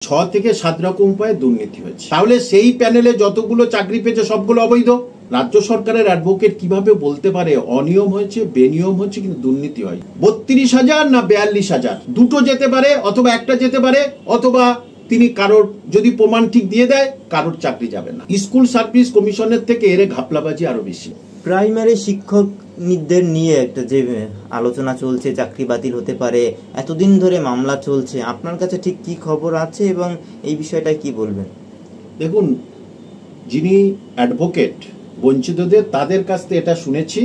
6 থেকে 7 রকম উপায়ে দুর্নীতি হয়েছে। তাহলে সেই প্যানেলে যতগুলো চাকরি পেয়েছে সবগুলো অবৈধ। রাজ্য সরকারের অ্যাডভোকেট কিভাবে বলতে পারে অনিয়ম হয়েছে, বেনিয়ম হচ্ছে কিন্তু দুর্নীতি হয়? 32,000 না 42,000 দুটো যেতে পারে, অথবা একটা যেতে পারে, অথবা তিনি কারোর যদি প্রমাণ ঠিক দিয়ে দেয় কারোর চাকরি যাবে না। স্কুল সার্ভিস কমিশনের থেকে এর ঘাপলাবাজি আরো বেশি। প্রাইমারি শিক্ষকদের নিয়ে একটা যে আলোচনা চলছে, চাকরি বাতিল হতে পারে, এতদিন ধরে মামলা চলছে, আপনার কাছে ঠিক কি খবর আছে এবং এই বিষয়টা কি বলবেন? দেখুন, যিনি অ্যাডভোকেট বঞ্চিতদের তাদের কাছ থেকে এটা শুনেছি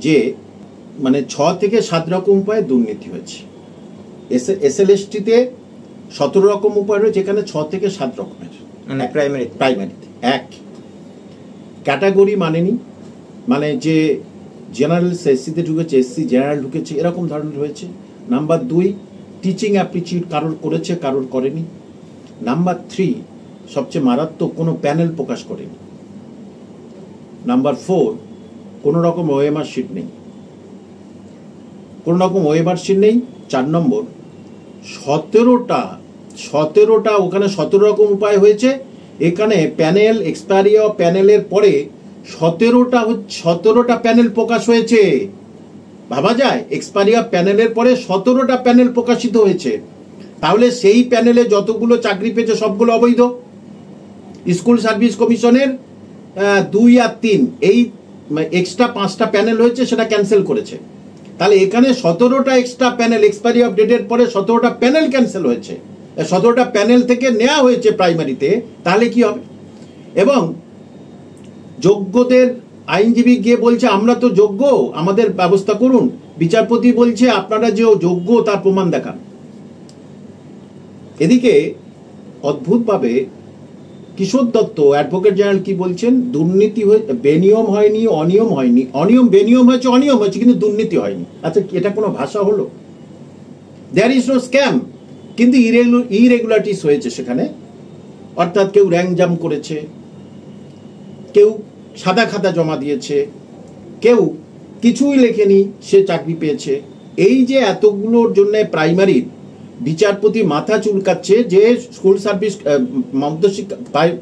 যে 6 থেকে 7 রকম উপায়ে দুর্নীতি হয়েছে। এসএলএসটিতে 17 রকম উপায় রয়েছে, যেখানে 6 থেকে 7 রকমের প্রাইমারিতে এক ক্যাটাগরি মানেনি, যে জেনারেল এসসিতে ঢুকেছে, এসসি জেনারেল ঢুকেছে, এরকম ধরনের হয়েছে। নাম্বার 2 টিচিং অ্যাপ্টিটিউড কারোর করেছে, কারোর করেনি। নাম্বার 3 সবচেয়ে মারাত্মক, কোনো প্যানেল প্রকাশ করেনি। নাম্বার 4 কোনো রকম ওএমআর শিট নেই, কোনো রকম ওএমআর শিট নেই। 4 নম্বর 17টা ওখানে 17 রকম উপায় হয়েছে। এখানে প্যানেল এক্সপায়ারি প্যানেলের পরে 17টা প্যানেল প্রকাশ হয়েছে। ভাবা যায়, এক্সপায়ারি প্যানেলের পরে 17টা প্যানেল প্রকাশিত হয়েছে। তাহলে সেই প্যানেলে যতগুলো চাকরি পেয়েছে সবগুলো অবৈধ। স্কুল সার্ভিস কমিশনের 2 আর 3 এই এক্সট্রা 5টা প্যানেল হয়েছে, সেটা ক্যান্সেল করেছে। তাহলে এখানে 17টা এক্সট্রা প্যানেল এক্সপায়ারি অফ ডেটের পরে 17টা প্যানেল ক্যান্সেল হয়েছে, 17টা প্যানেল থেকে নেওয়া হয়েছে প্রাইমারিতে। তাহলে কি হবে? এবং যোগ্যদের আইনজীবী গিয়ে বলছে আমরা তো যোগ্য, আমাদের ব্যবস্থা করুন। বিচারপতি বলছে আপনারা যে যোগ্য তার প্রমাণ দেখান। এদিকে অদ্ভুতভাবে কিশোর দত্ত অ্যাডভোকেট জেনারেল কি বলছেন? দুর্নীতি বেনিয়ম হয়নি, অনিয়ম হয়নি। বেনিয়ম হয়েছে, অনিয়ম হয়েছে, কিন্তু দুর্নীতি হয়নি। আচ্ছা, এটা কোনো ভাষা হলো? দেয়ার ইজ নো স্ক্যাম, কিন্তু ইরেগুলারিটিস হয়েছে সেখানে। অর্থাৎ কেউ র্যাঙ্ক জাম্প করেছে, কেউ সাদা খাতা জমা দিয়েছে, কেউ কিছুই লেখেনি, সে চাকরি পেয়েছে। এই যে এতগুলোর জন্য প্রাইমারির বিচারপতি মাথা চুলকাচ্ছে যে স্কুল সার্ভিস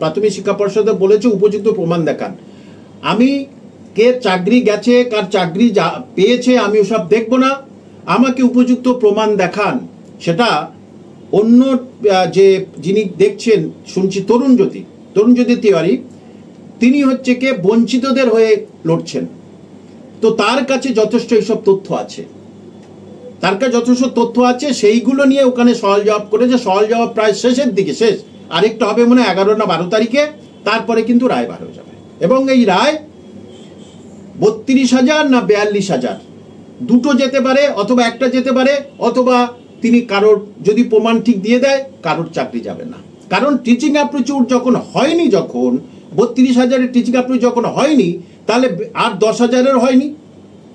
প্রাথমিক শিক্ষা পর্ষদে বলেছে উপযুক্ত প্রমাণ দেখান। আমি কে চাকরি গেছে, কার চাকরি পেয়েছে, আমি ওসব দেখব না, আমাকে উপযুক্ত প্রমাণ দেখান। সেটা অন্য যে যিনি দেখছেন শুনছি তরুণজ্যোতি তিওয়ারি, তিনি হচ্ছে কে বঞ্চিতদের হয়ে লড়ছেন। তো তার কাছে যথেষ্ট এইসব তথ্য আছে, সেইগুলো নিয়ে ওখানে সওয়াল জবাব করেছে। সওয়াল জবাব প্রায় শেষের দিকে, আরেকটা হবে মনে হয় 11 না 12 তারিখে, তারপরে কিন্তু রায় বার হয়ে যাবে। এবং এই রায় 32,000 না 42,000 দুটো যেতে পারে, অথবা একটা যেতে পারে, অথবা তিনি কারোর যদি প্রমাণ ঠিক দিয়ে দেয় কারোর চাকরি যাবে না। কারণ টিচিং অ্যাপ্টিটিউড যখন হয়নি, যখন 32,000-এর টিচিং অ্যাপ্টিটিউড যখন হয়নি, তাহলে আর 10,000-এর হয়নি,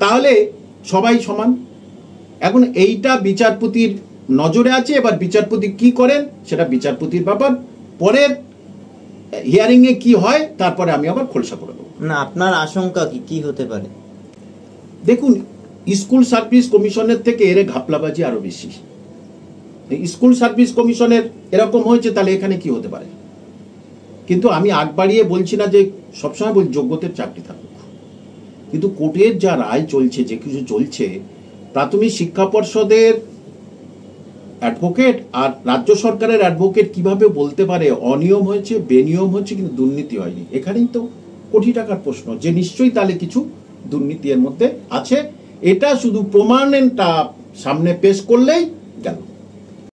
তাহলে সবাই সমান। এখন এইটা বিচারপতির নজরে আছে। এবার বিচারপতি কি করেন সেটা বিচারপতির ব্যাপার। পরের হিয়ারিং এ কি হয় তারপরে আমি আবার খোলসা করে দেবো। না, আপনার আশঙ্কা কি হতে পারে? দেখুন, স্কুল সার্ভিস কমিশনের থেকে এর ঘাপলাবাজি আরো বেশি। স্কুল সার্ভিস কমিশনের এরকম হয়েছে, তাহলে এখানে কি হতে পারে? কিন্তু আমি আগ বাড়িয়ে বলছি না যে সবসময় বলি যোগ্যদের চাকরি থাকুক, কিন্তু কোর্টের যা রায় চলছে, যে কিছু চলছে, প্রাথমিক শিক্ষা পর্ষদের অ্যাডভোকেট আর রাজ্য সরকারের অ্যাডভোকেট কিভাবে বলতে পারে অনিয়ম হয়েছে, বেনিয়ম হচ্ছে, কিন্তু দুর্নীতি হয়নি? এখানেই তো কোটি টাকার প্রশ্ন, যে নিশ্চয়ই তাহলে কিছু দুর্নীতি এর মধ্যে আছে। এটা শুধু প্রমাণটা সামনে পেশ করলেই গেল।